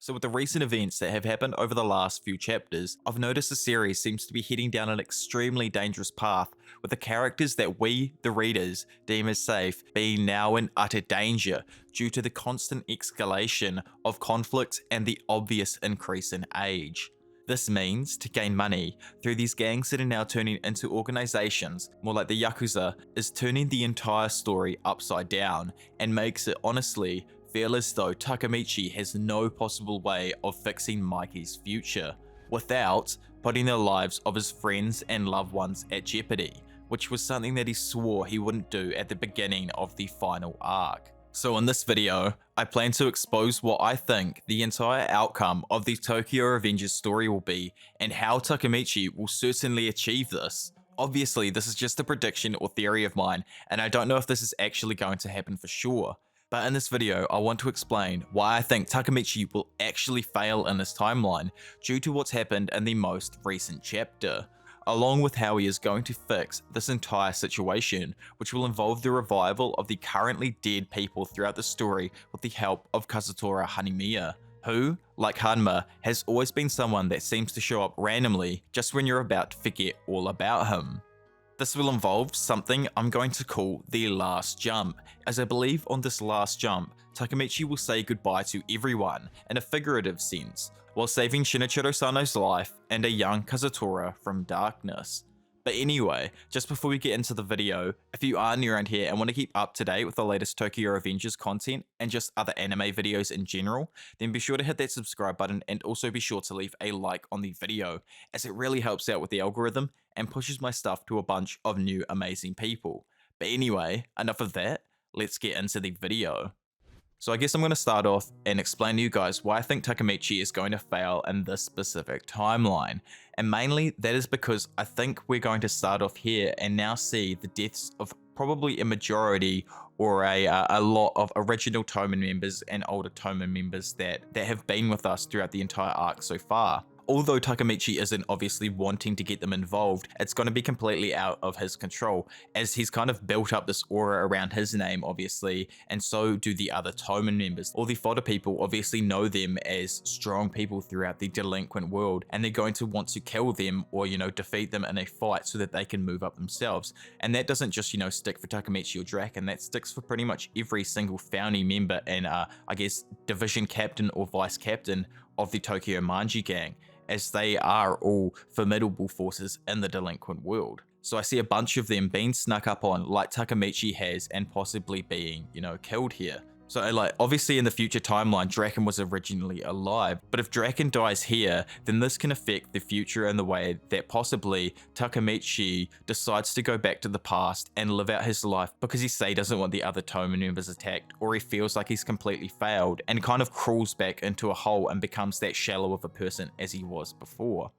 So with the recent events that have happened over the last few chapters, I've noticed the series seems to be heading down an extremely dangerous path, with the characters that we, the readers, deem as safe, being now in utter danger due to the constant escalation of conflict and the obvious increase in age. This means, to gain money, through these gangs that are now turning into organizations, more like the Yakuza, is turning the entire story upside down and makes it honestly feel as though Takemichi has no possible way of fixing Mikey's future, without putting the lives of his friends and loved ones at jeopardy, which was something that he swore he wouldn't do at the beginning of the final arc. So in this video, I plan to expose what I think the entire outcome of the Tokyo Revengers story will be, and how Takemichi will certainly achieve this. Obviously, this is just a prediction or theory of mine, and I don't know if this is actually going to happen for sure. But in this video, I want to explain why I think Takemichi will actually fail in this timeline due to what's happened in the most recent chapter, along with how he is going to fix this entire situation, which will involve the revival of the currently dead people throughout the story with the help of Kazutora Hanamiya, who, like Hanma, has always been someone that seems to show up randomly just when you're about to forget all about him. This will involve something I'm going to call the last jump, as I believe on this last jump, Takemichi will say goodbye to everyone in a figurative sense, while saving Shinichiro Sano's life and a young Kazutora from darkness. But anyway, just before we get into the video, if you are new around here and want to keep up to date with the latest Tokyo Revengers content and just other anime videos in general, then be sure to hit that subscribe button and also be sure to leave a like on the video, as it really helps out with the algorithm and pushes my stuff to a bunch of new amazing people. But anyway, enough of that, let's get into the video. So I guess I'm going to start off and explain to you guys why I think Takemichi is going to fail in this specific timeline. And mainly that is because I think we're going to start off here and now see the deaths of probably a majority or a lot of original Toman members and older Toman members that have been with us throughout the entire arc so far. Although Takemichi isn't obviously wanting to get them involved, it's going to be completely out of his control, as he's kind of built up this aura around his name, obviously, and so do the other Toman members. All the fodder people obviously know them as strong people throughout the delinquent world, and they're going to want to kill them or, defeat them in a fight so that they can move up themselves. And that doesn't just, stick for Takemichi or Draken, that sticks for pretty much every single founding member and, I guess, division captain or vice captain of the Tokyo Manji gang, as they are all formidable forces in the delinquent world. So I see a bunch of them being snuck up on like Takemichi has and possibly being, killed here. So obviously in the future timeline, Draken was originally alive, but if Draken dies here, then this can affect the future in the way that possibly Takemichi decides to go back to the past and live out his life because he doesn't want the other Toman members attacked, or he feels like he's completely failed and kind of crawls back into a hole and becomes that shallow of a person as he was before.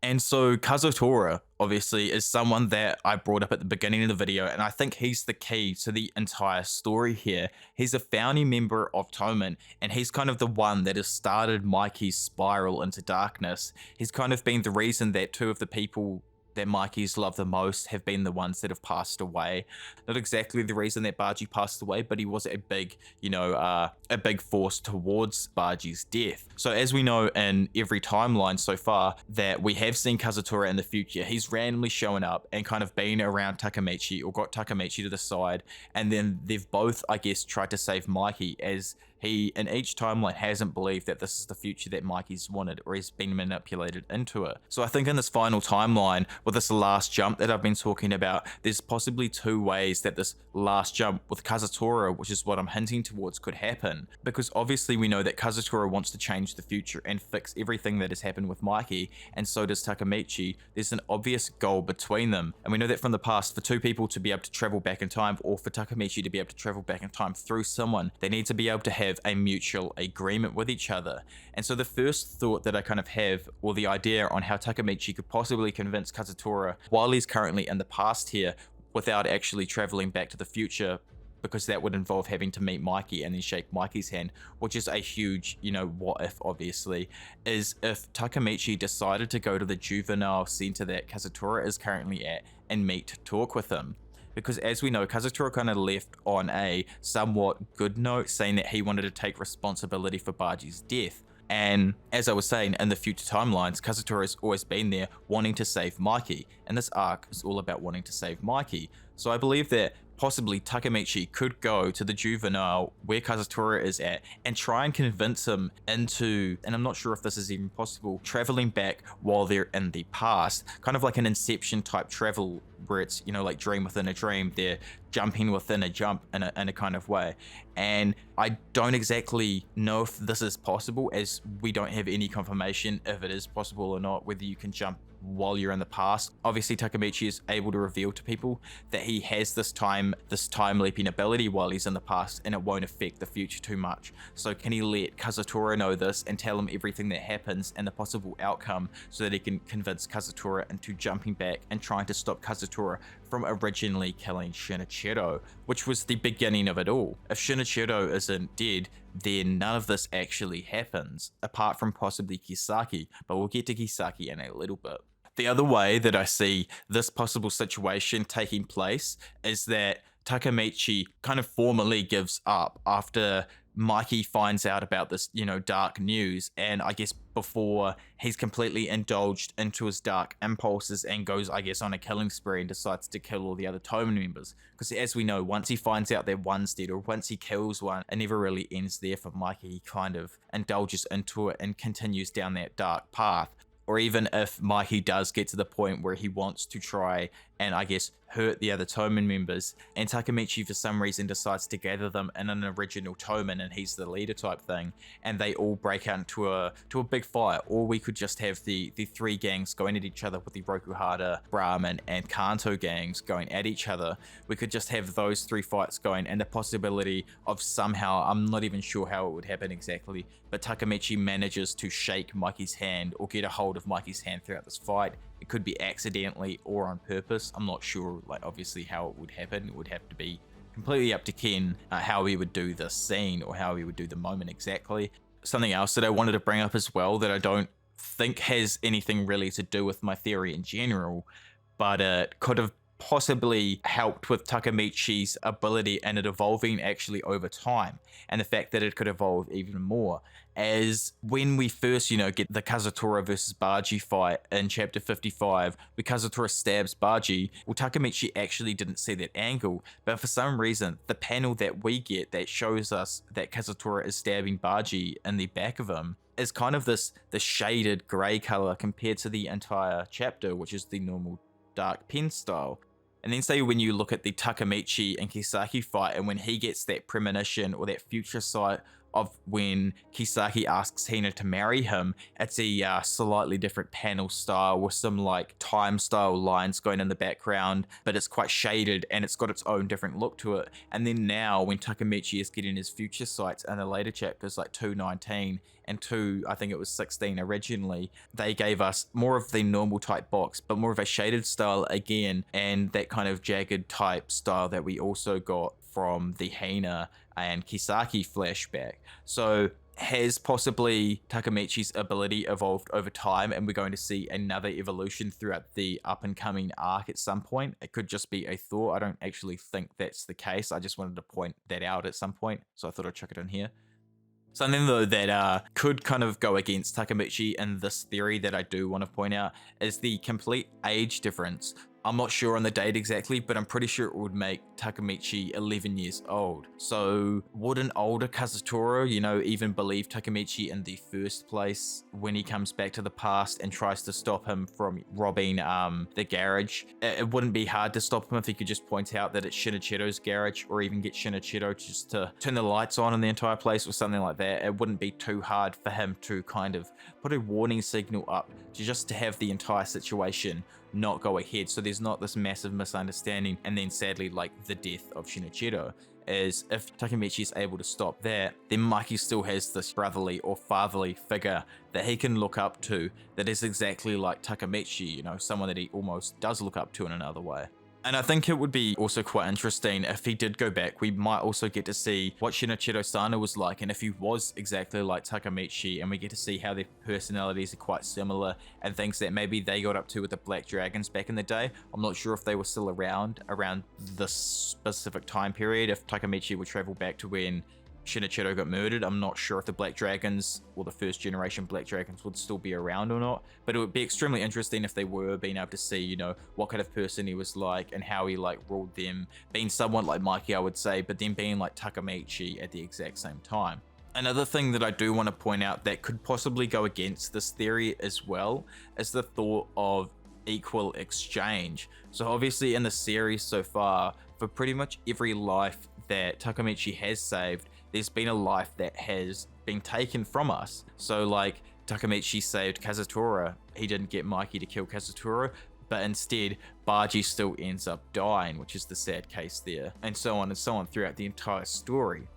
And so Kazutora, obviously, is someone that I brought up at the beginning of the video, and I think he's the key to the entire story here. He's a founding member of Toman, and he's kind of the one that has started Mikey's spiral into darkness. He's kind of been the reason that two of the people that Mikey's loved the most have been the ones that have passed away. Not exactly the reason that Baji passed away, but he was a big, a big force towards Baji's death. So as we know in every timeline so far that we have seen Kazutora in the future, he's randomly showing up and kind of been around Takemichi or got Takemichi to the side, and then they've both, I guess, tried to save Mikey, as he in each timeline hasn't believed that this is the future that Mikey's wanted, or he's been manipulated into it. So I think in this final timeline, with this last jump that I've been talking about, there's possibly two ways that this last jump with Kazutora, which is what I'm hinting towards, could happen. Because obviously we know that Kazutora wants to change the future and fix everything that has happened with Mikey, and so does Takemichi. There's an obvious goal between them, and we know that from the past, for two people to be able to travel back in time, or for Takemichi to be able to travel back in time through someone, they need to be able to have a mutual agreement with each other. And so the first thought that I kind of have, or the idea on how Takemichi could possibly convince Kazutora while he's currently in the past here, without actually traveling back to the future, because that would involve having to meet Mikey and then shake Mikey's hand, which is a huge, what if, obviously, is if Takemichi decided to go to the juvenile center that Kazutora is currently at and meet to talk with him. Because as we know, Kazutora kind of left on a somewhat good note, saying that he wanted to take responsibility for Baji's death. And as I was saying, in the future timelines, Kazutora has always been there wanting to save Mikey, and this arc is all about wanting to save Mikey. So I believe that possibly Takemichi could go to the juvenile where Kazutora is at and try and convince him into, and I'm not sure if this is even possible, traveling back while they're in the past, kind of like an Inception type travel where it's, you know, like dream within a dream. They're jumping within a jump in a kind of way. And I don't exactly know if this is possible, as we don't have any confirmation if it is possible or not, whether you can jump while you're in the past. Obviously Takemichi is able to reveal to people that he has this time leaping ability while he's in the past, and it won't affect the future too much. So can he let Kazutora know this and tell him everything that happens and the possible outcome, so that he can convince Kazutora into jumping back and trying to stop Kazutora from originally killing Shinichiro, which was the beginning of it all. If Shinichiro isn't dead, then none of this actually happens, apart from possibly Kisaki, but we'll get to Kisaki in a little bit. The other way that I see this possible situation taking place is that Takemichi kind of formally gives up after Mikey finds out about this, you know, dark news, and I guess before he's completely indulged into his dark impulses and goes, I guess, on a killing spree and decides to kill all the other Tomen members. Because as we know, once he finds out that one's dead, or once he kills one, it never really ends there for Mikey. He kind of indulges into it and continues down that dark path. Or even if Mikey does get to the point where he wants to try and, I guess, hurt the other Tomen members, and Takemichi for some reason decides to gather them in an original Tomen, and he's the leader type thing, and they all break out into a big fight. Or we could just have the three gangs going at each other, with the Rokuhara, Brahmin, and Kanto gangs going at each other. We could just have those three fights going, and the possibility of somehow, I'm not even sure how it would happen exactly, but Takemichi manages to shake Mikey's hand or get a hold of Mikey's hand throughout this fight. It could be accidentally or on purpose. I'm not sure, like, obviously how it would happen. It would have to be completely up to Ken how he would do this scene, or how he would do the moment exactly. Something else that I wanted to bring up as well, that I don't think has anything really to do with my theory in general, but it could have possibly helped with Takemichi's ability and it evolving actually over time, and the fact that it could evolve even more. As when we first, you know, get the Kazutora versus Baji fight in chapter 55, where Kazutora stabs Baji, well, Takemichi actually didn't see that angle, but for some reason, the panel that we get that shows us that Kazutora is stabbing Baji in the back of him is kind of this shaded grey color compared to the entire chapter, which is the normal dark pen style. And then say when you look at the Takemichi and Kisaki fight, and when he gets that premonition or that future sight of when Kisaki asks Hina to marry him, it's a slightly different panel style with some like time style lines going in the background, but it's quite shaded and it's got its own different look to it. And then now when Takemichi is getting his future sights in the later chapters like 219 and 216 originally, they gave us more of the normal type box, but more of a shaded style again, and that kind of jagged type style that we also got from the Hina and Kisaki flashback. So has possibly Takemichi's ability evolved over time, and we're going to see another evolution throughout the up and coming arc at some point? It could just be a thought. I don't actually think that's the case. I just wanted to point that out at some point, so I thought I'd chuck it in here. Something though that could kind of go against Takemichi in this theory that I do want to point out is the complete age difference. I'm not sure on the date exactly, but I'm pretty sure it would make Takemichi 11 years old. So would an older Kazutora, you know, even believe Takemichi in the first place when he comes back to the past and tries to stop him from robbing the garage? It wouldn't be hard to stop him if he could just point out that it's Shinichiro's garage, or even get Shinichiro just to turn the lights on in the entire place or something like that. It wouldn't be too hard for him to kind of put a warning signal up to have the entire situation not go ahead, so there's not this massive misunderstanding and then sadly like the death of Shinichiro. Is if Takemichi is able to stop that, then Mikey still has this brotherly or fatherly figure that he can look up to that is exactly like Takemichi, you know, someone that he almost does look up to in another way. And I think it would be also quite interesting if he did go back. We might also get to see what Shinichiro-sana was like, and if he was exactly like Takemichi, and we get to see how their personalities are quite similar and things that maybe they got up to with the Black Dragons back in the day. I'm not sure if they were still around this specific time period, if Takemichi would travel back to when Shinichiro got murdered. I'm not sure if the Black Dragons or the first generation Black Dragons would still be around or not, but it would be extremely interesting if they were, being able to see, you know, what kind of person he was like and how he like ruled them, being somewhat like Mikey, I would say, but then being like Takemichi at the exact same time. Another thing that I do want to point out that could possibly go against this theory as well is the thought of equal exchange. So obviously in the series so far, for pretty much every life that Takemichi has saved, there's been a life that has been taken from us. So like Takemichi saved Kazutora, he didn't get Mikey to kill Kazutora, but instead Baji still ends up dying, which is the sad case there, and so on throughout the entire story.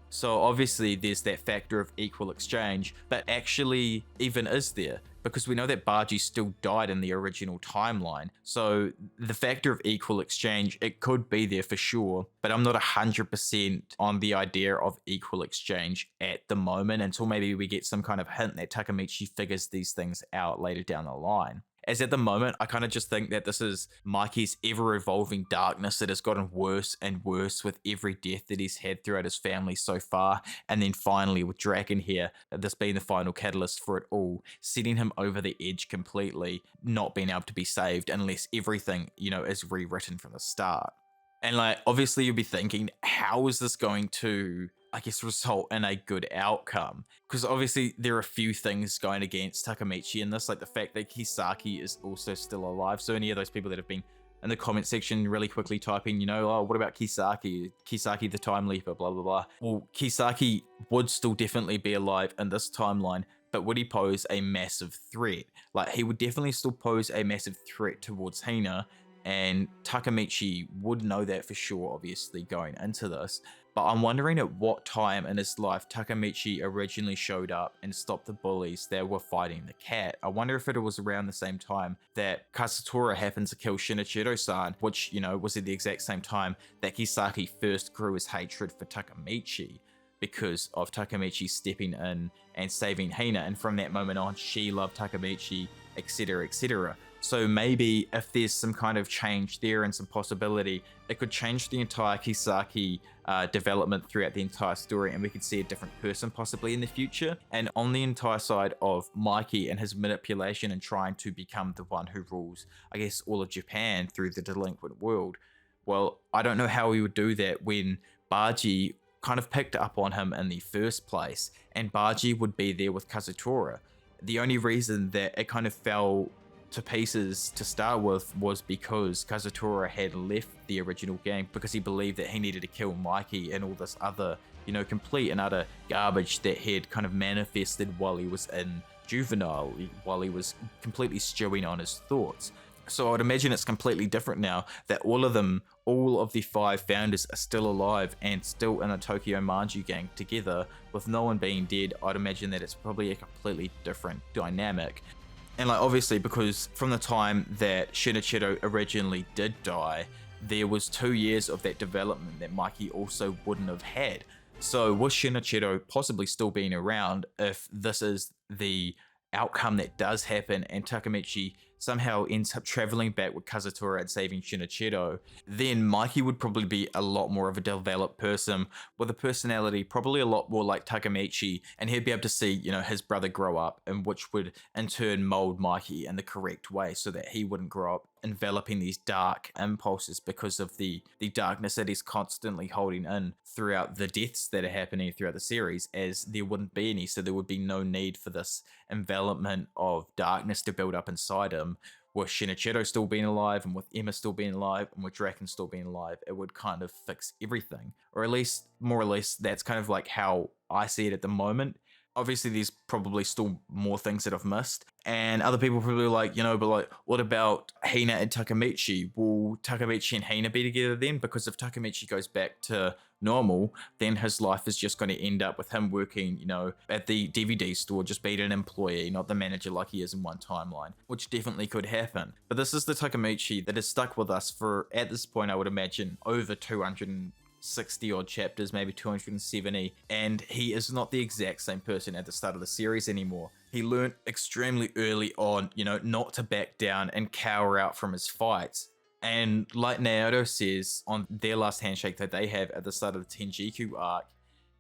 So obviously there's that factor of equal exchange, but actually even is there? Because we know that Baji still died in the original timeline. So the factor of equal exchange, it could be there for sure, but I'm not 100% on the idea of equal exchange at the moment until maybe we get some kind of hint that Takemichi figures these things out later down the line. As at the moment, I kind of just think that this is Mikey's ever-evolving darkness that has gotten worse and worse with every death that he's had throughout his family so far. And then finally with Draken here, this being the final catalyst for it all, setting him over the edge completely, not being able to be saved unless everything, you know, is rewritten from the start. And like, obviously you'll be thinking, how is this going to, I guess, result in a good outcome? Because obviously there are a few things going against Takemichi in this, like the fact that Kisaki is also still alive. So any of those people that have been in the comment section really quickly typing, you know, oh, what about Kisaki? Kisaki the Time Leaper, blah, blah, blah. Well, Kisaki would still definitely be alive in this timeline, but would he pose a massive threat? Like, he would definitely still pose a massive threat towards Hina, and Takemichi would know that for sure, obviously, going into this. But I'm wondering at what time in his life Takemichi originally showed up and stopped the bullies that were fighting the cat. I wonder if it was around the same time that Kazutora happened to kill Shinichiro-san, which, you know, was at the exact same time that Kisaki first grew his hatred for Takemichi because of Takemichi stepping in and saving Hina, and from that moment on, she loved Takemichi, etc., etc. So maybe if there's some kind of change there and some possibility, it could change the entire Kisaki development throughout the entire story, and we could see a different person possibly in the future. And on the entire side of Mikey and his manipulation and trying to become the one who rules, I guess, all of Japan through the delinquent world, well, I don't know how he would do that when Baji kind of picked up on him in the first place, and Baji would be there with Kazutora. The only reason that it kind of fell to pieces to start with was because Kazutora had left the original game because he believed that he needed to kill Mikey and all this other, you know, complete and utter garbage that had kind of manifested while he was in juvenile, while he was completely stewing on his thoughts. So I would imagine it's completely different now that all of them, all of the 5 founders are still alive and still in the Tokyo Manju gang together with no one being dead. I'd imagine that it's probably a completely different dynamic. And like, obviously, because from the time that Shinichiro originally did die, there was 2 years of that development that Mikey also wouldn't have had. So with Shinichiro possibly still being around, if this is the outcome that does happen and Takemichi somehow ends up traveling back with Kazutora and saving Shinichiro, then Mikey would probably be a lot more of a developed person with a personality probably a lot more like Takemichi, and he'd be able to see, you know, his brother grow up, and which would in turn mold Mikey in the correct way so that he wouldn't grow up enveloping these dark impulses because of the darkness that he's constantly holding in throughout the deaths that are happening throughout the series, as there wouldn't be any, so there would be no need for this envelopment of darkness to build up inside him. With Shinichiro still being alive, and with Emma still being alive, and with Draken still being alive, it would kind of fix everything. Or at least, more or less, that's kind of like how I see it at the moment. Obviously, there's probably still more things that I've missed. And other people probably like, you know, but like, what about Hina and Takemichi? Will Takemichi and Hina be together then? Because if Takemichi goes back to normal, then his life is just going to end up with him working, you know, at the DVD store, just being an employee, not the manager like he is in one timeline, which definitely could happen. But this is the Takemichi that has stuck with us for, at this point, I would imagine, over 260 odd chapters, maybe 270, and he is not the exact same person at the start of the series anymore. He learned extremely early on, you know, not to back down and cower out from his fights. And like Naoto says on their last handshake that they have at the start of the Tenjiku arc,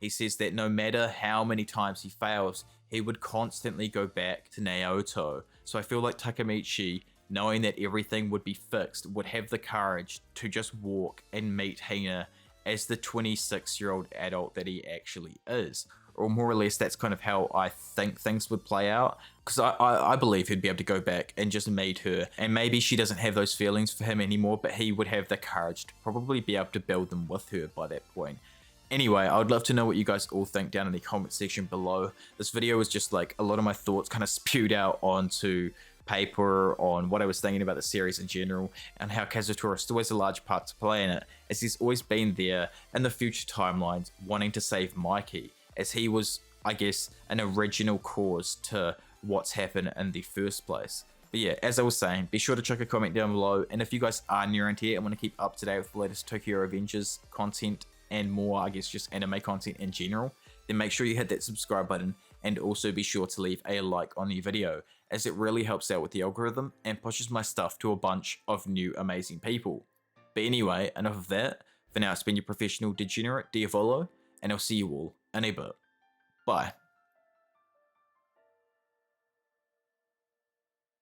He says that no matter how many times he fails, he would constantly go back to Naoto. So I feel like Takemichi, knowing that everything would be fixed, would have the courage to just walk and meet Hina as the 26-year-old adult that he actually is. Or more or less, that's kind of how I think things would play out. Because I believe he'd be able to go back and just meet her. And maybe she doesn't have those feelings for him anymore, but he would have the courage to probably be able to build them with her by that point. Anyway, I would love to know what you guys all think down in the comment section below. This video was just like a lot of my thoughts kind of spewed out onto paper on what I was thinking about the series in general, and how Kazutora still has a large part to play in it, as he's always been there in the future timelines wanting to save Mikey, as he was, I guess, an original cause to what's happened in the first place. But yeah, as I was saying, be sure to chuck a comment down below, and if you guys are new around here and want to keep up to date with the latest Tokyo Revengers content and more, I guess just anime content in general, then make sure you hit that subscribe button, and also be sure to leave a like on the video, as it really helps out with the algorithm and pushes my stuff to a bunch of new amazing people. But anyway, enough of that. For now, it's been your professional degenerate, Diavolo, and I'll see you all in a bit. Bye.